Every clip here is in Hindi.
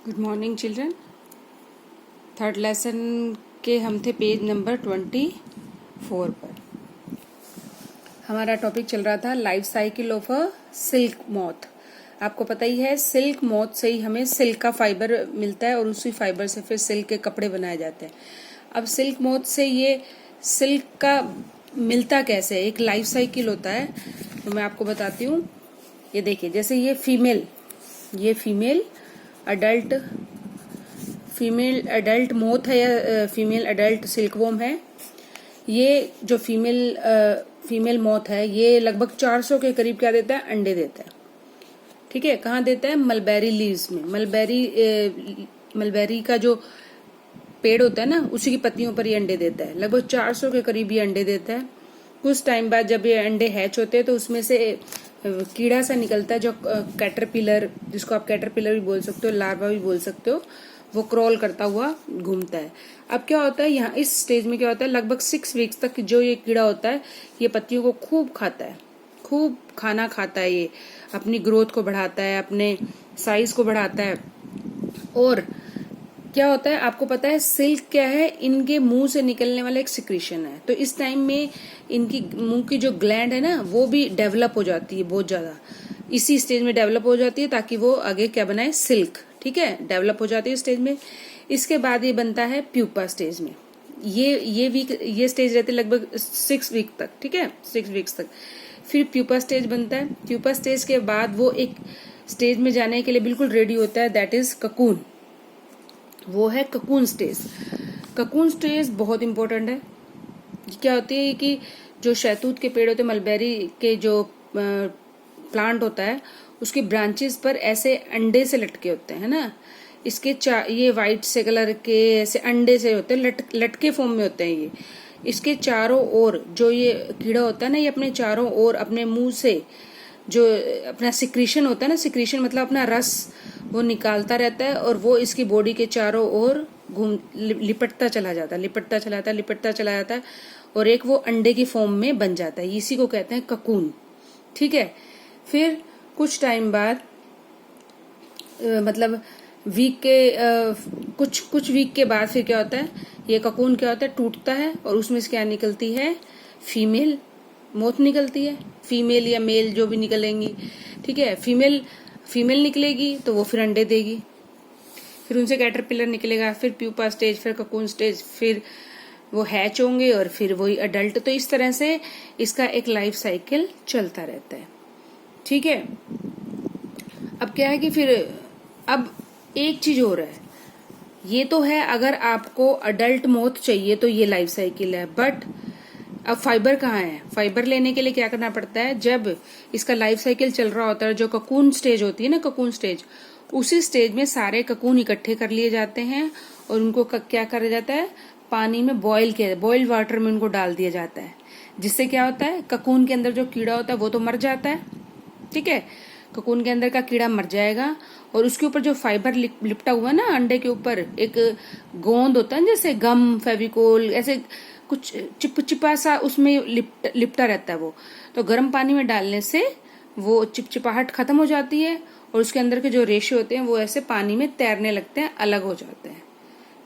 Good morning children. Third lesson के हम थे पेज नंबर 24 पर। हमारा टॉपिक चल रहा था life cycle of a silk moth. आपको पता ही है सिल्क मॉथ से ही हमें सिल्क का फाइबर मिलता है और उसी फाइबर से फिर सिल्क के कपड़े बनाए जाते हैं। अब सिल्क मॉथ से ये सिल्क का मिलता कैसे, एक लाइफ साइकिल होता है, तो मैं आपको बताती हूँ। ये देखिए, जैसे ये फीमेल अडल्ट मोथ है या फीमेल अडल्ट सिल्कवॉर्म है। ये जो फीमेल मोथ है ये लगभग 400 के करीब क्या देता है, अंडे देता है। ठीक है, कहाँ देता है? मलबेरी लीव्स में। मलबेरी का जो पेड़ होता है ना, उसी की पत्तियों पर ये अंडे देता है। लगभग 400 के करीब ये अंडे देता है। कुछ टाइम बाद जब ये अंडे हैच होते हैं तो उसमें से कीड़ा सा निकलता है, जो कैटरपिलर, जिसको आप कैटरपिलर भी बोल सकते हो, लार्वा भी बोल सकते हो, वो क्रॉल करता हुआ घूमता है। अब क्या होता है, यहाँ इस स्टेज में क्या होता है, लगभग 6 वीक्स तक जो ये कीड़ा होता है ये पत्तियों को खूब खाता है, खूब खाना खाता है। ये अपनी ग्रोथ को बढ़ाता है, अपने साइज को बढ़ाता है। और क्या होता है, आपको पता है सिल्क क्या है, इनके मुंह से निकलने वाला एक सिक्रीशन है। तो इस टाइम में इनकी मुंह की जो ग्लैंड है ना, वो भी डेवलप हो जाती है बहुत ज्यादा। इसी स्टेज में डेवलप हो जाती है ताकि वो आगे क्या बनाए, सिल्क। ठीक है, डेवलप हो जाती है स्टेज में। इसके बाद ये बनता है प्यूपा स्टेज में। ये स्टेज रहती है लगभग 6 वीक तक। ठीक है, 6 वीक्स तक। फिर प्यूपा स्टेज बनता है। प्यूपा स्टेज के बाद वो एक स्टेज में जाने के लिए बिल्कुल रेडी होता है, दैट इज ककून। वो है ककून स्टेज। ककून स्टेज बहुत इंपॉर्टेंट है। क्या होती है कि जो शहतूत के पेड़ होते हैं, मलबेरी के जो प्लांट होता है, उसकी ब्रांचेस पर ऐसे अंडे से लटके होते हैं ना। इसके ये वाइट से कलर के ऐसे अंडे से होते हैं, लटके फॉर्म में होते हैं ये। इसके चारों ओर जो ये कीड़ा होता है ना, ये अपने चारों ओर अपने मुंह से जो अपना सिक्रीशन होता है ना, सिक्रीशन मतलब अपना रस, वो निकालता रहता है और वो इसकी बॉडी के चारों ओर लिपटता चला जाता है और एक वो अंडे की फॉर्म में बन जाता है। इसी को कहते हैं ककून। ठीक है, फिर कुछ टाइम बाद मतलब वीक के कुछ वीक के बाद फिर क्या होता है, ये ककून क्या होता है, टूटता है और उसमें से क्या निकलती है, फीमेल मोथ निकलती है। फीमेल या मेल जो भी निकलेंगी। ठीक है, फीमेल निकलेगी तो वो फिर अंडे देगी, फिर उनसे कैटरपिलर निकलेगा, फिर प्यूपा स्टेज, फिर ककून स्टेज, फिर वो हैच होंगे और फिर वही अडल्ट। तो इस तरह से इसका एक लाइफ साइकिल चलता रहता है। ठीक है, अब क्या है कि फिर अब एक चीज हो रहा है, ये तो है अगर आपको अडल्ट मोथ चाहिए तो ये लाइफ साइकिल है। बट अब फाइबर कहाँ है? फाइबर लेने के लिए क्या करना पड़ता है, जब इसका लाइफ साइकिल चल रहा होता है, जो ककून स्टेज होती है ना, ककून स्टेज, उसी स्टेज में सारे ककून इकट्ठे कर लिए जाते हैं और उनको क्या करा जाता है, पानी में बॉइल्ड वाटर में उनको डाल दिया जाता है। जिससे क्या होता है, ककून के अंदर जो कीड़ा होता है वो तो मर जाता है। ठीक है, ककून के अंदर का कीड़ा मर जाएगा और उसके ऊपर जो फाइबर लिपटा हुआ ना, अंडे के ऊपर एक गोंद होता है, जैसे गम, फेविकोल, ऐसे कुछ चिपचिपा सा उसमें लिपटा रहता है वो। तो गर्म पानी में डालने से वो चिपचिपाहट खत्म हो जाती है और उसके अंदर के जो रेशे होते हैं वो ऐसे पानी में तैरने लगते हैं, अलग हो जाते हैं।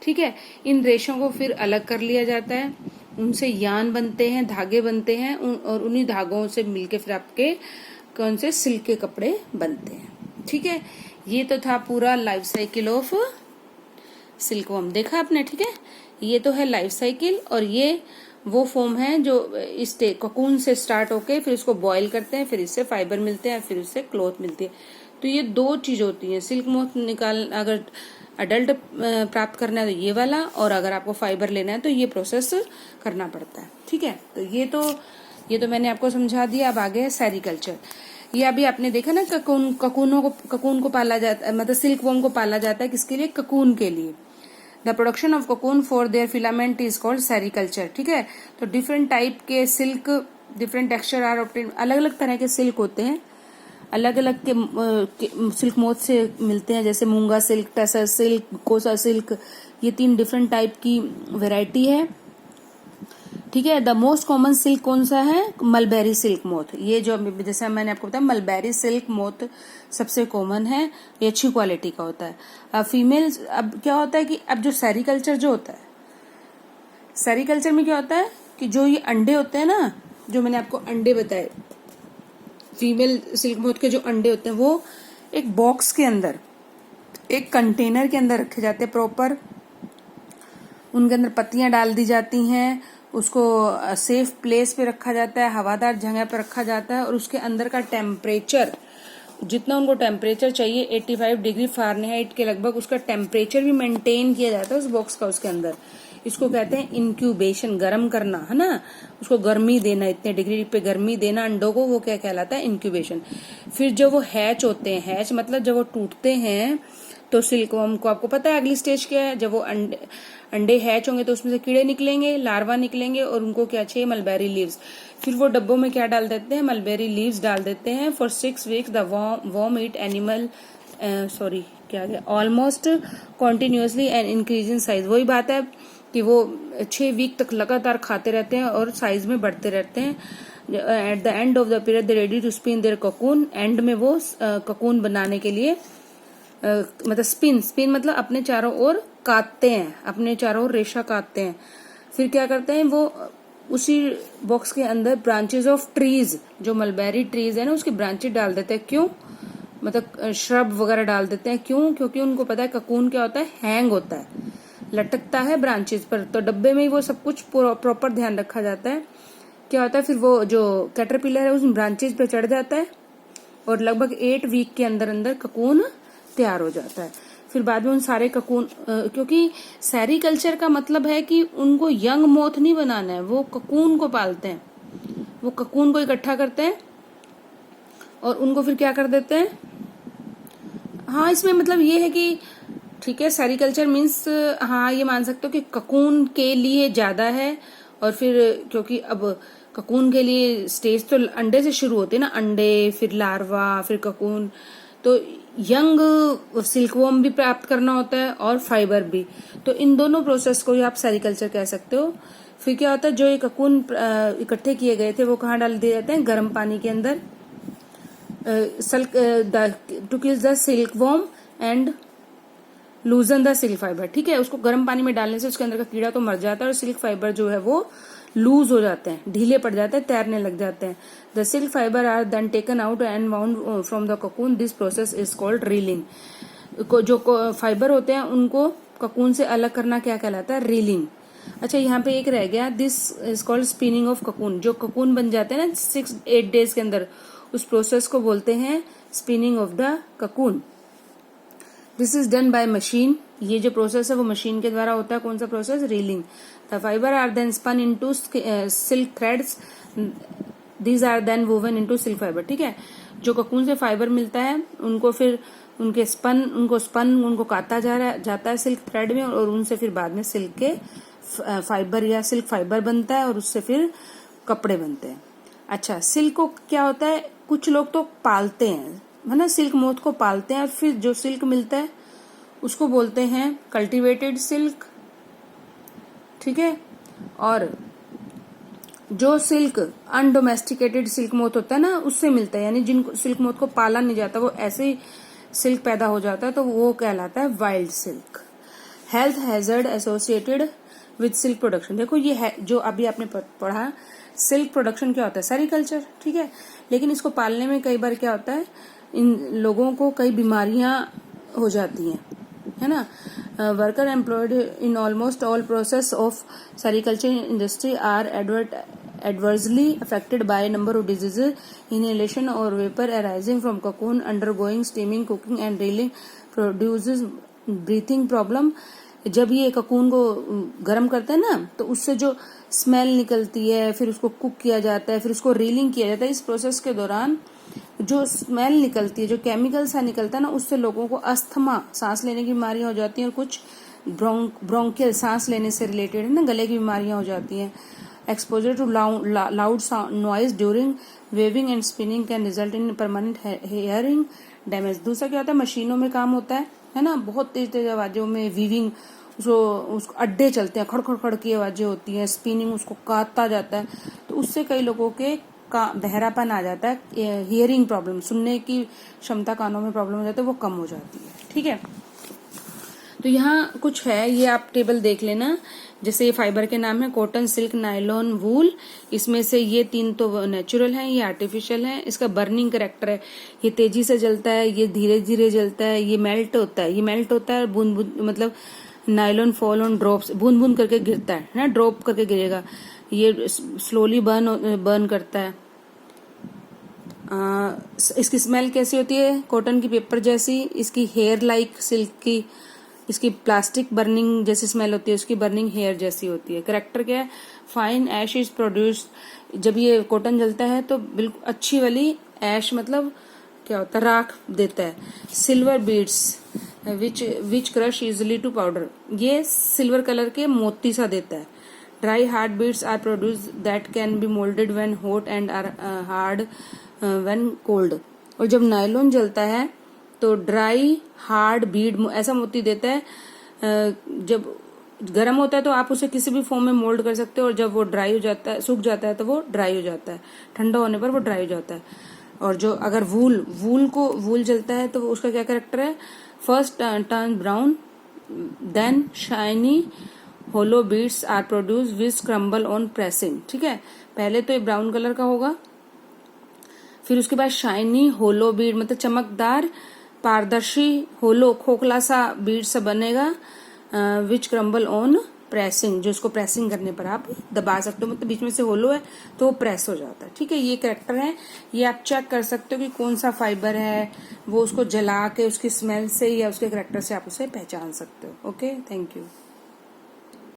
ठीक है, इन रेशों को फिर अलग कर लिया जाता है, उनसे यान बनते हैं, धागे बनते हैं, और उन्हीं धागों से मिलके फिर आपके कौन से सिल्क के कपड़े बनते हैं। ठीक है, ये तो था पूरा लाइफ साइकिल ऑफ सिल्कवॉर्म, देखा आपने। ठीक है, ये तो है लाइफ साइकिल और ये वो फॉर्म है जो इस ककून से स्टार्ट होके फिर उसको बॉईल करते हैं, फिर इससे फाइबर मिलते हैं, फिर उससे क्लॉथ मिलती है। तो ये 2 चीज होती हैं। सिल्क मोथ अगर अडल्ट प्राप्त करना है तो ये वाला, और अगर आपको फाइबर लेना है तो ये प्रोसेस करना पड़ता है। ठीक है, तो ये तो मैंने आपको समझा दिया। अब आगे है सेरिकल्चर। ये अभी आपने देखा ना, ककून को पाला जाता है, मतलब सिल्क वॉर्म को पाला जाता है किसके लिए, ककून के लिए। The production of cocoon for their filament is called sericulture. ठीक है, तो डिफरेंट टाइप के silk, different texture are obtain. अलग अलग तरह के सिल्क होते हैं, अलग अलग के सिल्क मोथ से मिलते हैं, जैसे मूंगा सिल्क, टसर सिल्क, कोसा सिल्क। ये 3 डिफरेंट टाइप की वैरायटी है। ठीक है। द मोस्ट कॉमन सिल्क कौन सा है? Mulberry silk moth. ये जो जैसे मैंने आपको बताया मलबेरी सिल्क मोथ सबसे कॉमन है, ये अच्छी क्वालिटी का होता है। अब फीमेल, अब क्या होता है कि अब जो सेरीकल्चर जो होता है, सेरीकल्चर में क्या होता है कि जो ये अंडे होते हैं ना, जो मैंने आपको अंडे बताए, फीमेल सिल्क मोथ के जो अंडे होते हैं वो एक बॉक्स के अंदर, एक कंटेनर के अंदर रखे जाते हैं प्रॉपर। उनके अंदर पत्तियां डाल दी जाती हैं, उसको सेफ प्लेस पे रखा जाता है, हवादार जगह पे रखा जाता है, और उसके अंदर का टेम्परेचर, जितना उनको टेम्परेचर चाहिए 85 डिग्री फ़ारेनहाइट के लगभग उसका टेम्परेचर भी मेंटेन किया जाता है उस बॉक्स का, उसके अंदर। इसको कहते हैं इंक्यूबेशन, गर्म करना, है ना, उसको गर्मी देना, इतने डिग्री पे गर्मी देना अंडों को, वो क्या कहलाता है? इंक्यूबेशन। फिर जब वो हैच होते हैं, हैच मतलब जब वो टूटते हैं, तो सिल्कवर्म को आपको पता है अगली स्टेज क्या है? जब वो अंडे हैच होंगे तो उसमें से कीड़े निकलेंगे, लार्वा निकलेंगे, और उनको क्या चाहिए? Mulberry leaves. फिर वो डब्बों में क्या डाल देते हैं? मलबेरी लीव्स डाल देते हैं। For 6 weeks the worm eat animal क्या गया almost continuously and increase in size. वही बात है कि वो 6 वीक तक लगातार खाते रहते हैं और साइज में बढ़ते रहते हैं। At the end of the period they ready to spin their cocoon. End में वो ककून बनाने के लिए मतलब स्पिन मतलब अपने चारों ओर काटते हैं, अपने चारों ओर रेशा काटते हैं। फिर क्या करते हैं? वो उसी बॉक्स के अंदर ब्रांचेस ऑफ ट्रीज, जो मलबेरी ट्रीज है ना, उसकी ब्रांचेस डाल देते हैं। क्यों? मतलब श्रब वगैरह डाल देते हैं। क्यों? क्योंकि उनको पता है ककून क्या होता है? हैंग होता है, लटकता है ब्रांचेस पर। तो डब्बे में ही वो सब कुछ प्रॉपर ध्यान रखा जाता है। क्या होता है फिर? वो जो कैटरपिलर है उस ब्रांचेस पे चढ़ जाता है और लगभग 8 वीक के अंदर अंदर ककून तैयार हो जाता है। फिर बाद में उन सारे ककून, क्योंकि सेरीकल्चर का मतलब है कि उनको यंग मोथ नहीं बनाना है, वो ककून को पालते हैं, वो ककून को इकट्ठा करते हैं और उनको फिर क्या कर देते हैं। हाँ, इसमें मतलब ये है कि ठीक है, सेरीकल्चर मीन्स हाँ ये मान सकते हो कि ककून के लिए ज्यादा है। और फिर क्योंकि अब ककून के लिए स्टेज तो अंडे से शुरू होती है ना, अंडे फिर लार्वा फिर ककून, तो यंग सिल्कवर्म भी प्राप्त करना होता है और फाइबर भी। तो इन दोनों प्रोसेस को ही आप सेरीकल्चर कह सकते हो। फिर क्या होता है? जो ये ककून इकट्ठे किए गए थे वो कहाँ डाल दिए जाते हैं? गर्म पानी के अंदर। To kill the silkworm and loosen the silk fibre. ठीक है, उसको गर्म पानी में डालने से उसके अंदर का कीड़ा तो मर जाता है और सिल्क फाइबर जो है वो लूज हो जाते हैं, ढीले पड़ जाते हैं, तैरने लग जाते हैं। The silk fibre are then taken out and bound from the cocoon. This process is called reeling. जो फाइबर होते हैं उनको ककून से अलग करना क्या कहलाता है? रीलिंग। अच्छा, यहाँ पे एक रह गया, this is called spinning of cocoon. जो ककून बन जाते हैं ना 6-8 डेज के अंदर, उस प्रोसेस को बोलते हैं spinning of the cocoon. This is done by machine. ये जो प्रोसेस है वो मशीन के द्वारा होता है। कौन सा process? Reeling. The fibre are then spun into silk threads. These are then woven into silk fibre. ठीक है, जो ककून से फाइबर मिलता है उनको फिर उनको काटा जाता है सिल्क थ्रेड में, और उनसे फिर बाद में सिल्क के फाइबर या सिल्क फाइबर बनता है और उससे फिर कपड़े बनते हैं। अच्छा, सिल्क को क्या होता है? कुछ लोग तो पालते हैं, है ना, सिल्क मोथ को पालते हैं, और फिर जो सिल्क मिलता है उसको बोलते हैं कल्टीवेटेड सिल्क। ठीक है, और जो सिल्क अनडोमेस्टिकेटेड सिल्क मोथ होता है ना, उससे मिलता है, यानी जिनको सिल्क मोथ को पाला नहीं जाता, वो ऐसे ही सिल्क पैदा हो जाता है, तो वो कहलाता है wild silk. Health hazard associated with silk production. देखो ये है जो अभी आपने पढ़ा, सिल्क प्रोडक्शन क्या होता है? सेरीकल्चर। ठीक है, लेकिन इसको पालने में कई बार क्या होता है, इन लोगों को कई बीमारियां हो जाती हैं, है ना। Worker employed in almost all process of sericulture industry are adversely affected by a number of diseases, inhalation or vapor arising from cocoon, undergoing steaming, cooking and reeling produces breathing problem। जब ये ककून को गर्म करते हैं ना, तो उससे जो स्मेल निकलती है, फिर उसको कुक किया जाता है, फिर उसको रीलिंग किया जाता है। इस प्रोसेस के दौरान जो स्मेल निकलती है, जो केमिकल सा निकलता है ना, उससे लोगों को अस्थमा, सांस लेने की बीमारियां हो जाती हैं, और कुछ ब्रोंकियल, सांस लेने से रिलेटेड, है ना, गले की बीमारियां हो जाती हैं। Exposure to loud noise during weaving and spinning can result in permanent hearing damage. दूसरा क्या होता है? मशीनों में काम होता है ना, बहुत तेज तेज आवाजों में वीविंग, उसको अड्डे चलते हैं, खड़ खड़ खड़ की आवाजें होती हैं, स्पिनिंग, उसको काटता जाता है, तो उससे कई लोगों के बहरापन आ जाता है, हियरिंग प्रॉब्लम, सुनने की क्षमता कानों में प्रॉब्लम हो जाती है, वो कम हो जाती है। ठीक है, तो यहाँ कुछ है, ये आप टेबल देख लेना। जैसे ये फाइबर के नाम है कॉटन, सिल्क, नायलॉन, वूल। इसमें से ये 3 तो नेचुरल हैं, ये आर्टिफिशियल हैं। इसका बर्निंग करेक्टर है, ये तेजी से जलता है, ये धीरे धीरे जलता है, ये मेल्ट होता है, ये मेल्ट होता है बूंद बूंद, मतलब नायलॉन फॉल ऑन ड्रॉप्स, बूंद बूंद करके गिरता है ना, ड्रॉप करके गिरेगा। ये स्लोली बर्न करता है। इसकी स्मेल कैसी होती है, कॉटन की पेपर जैसी। इसकी हेयर लाइक सिल्क की, इसकी प्लास्टिक बर्निंग जैसी स्मेल होती है, उसकी बर्निंग हेयर जैसी होती है। करेक्टर क्या है, फाइन ऐश इज प्रोड्यूस्ड। जब ये कॉटन जलता है तो बिल्कुल अच्छी वाली ऐश, मतलब क्या होता है, राख देता है। Silver beads which crush easily to powder, ये सिल्वर कलर के मोती सा देता है। Dry hard beads are produce that can be moulded when hot and are hard when cold. और जब नायलॉन जलता है तो ड्राई हार्ड बीड ऐसा मोती देता है, जब गर्म होता है तो आप उसे किसी भी फॉर्म में मोल्ड कर सकते हो, और जब वो ड्राई हो जाता है, सूख जाता है, तो वो ड्राई हो जाता है, ठंडा होने पर वो ड्राई हो जाता है। और जो अगर वूल जलता है तो उसका क्या करेक्टर है, first turn brown, then shiny hollow beads are produce which crumble on pressing. ठीक है, पहले तो ये ब्राउन कलर का होगा, फिर उसके बाद शाइनी होलो बीड, मतलब चमकदार, पारदर्शी, होलो, खोखला सा बीड सा बनेगा, विच क्रम्बल ऑन प्रेसिंग, जो इसको प्रेसिंग करने पर आप दबा सकते हो, मतलब बीच में से होलो है तो वो प्रेस हो जाता है। ठीक है, ये करेक्टर है, ये आप चेक कर सकते हो कि कौन सा फाइबर है, वो उसको जला के उसकी स्मेल से या उसके करेक्टर से आप उसे पहचान सकते हो। Okay, thank you.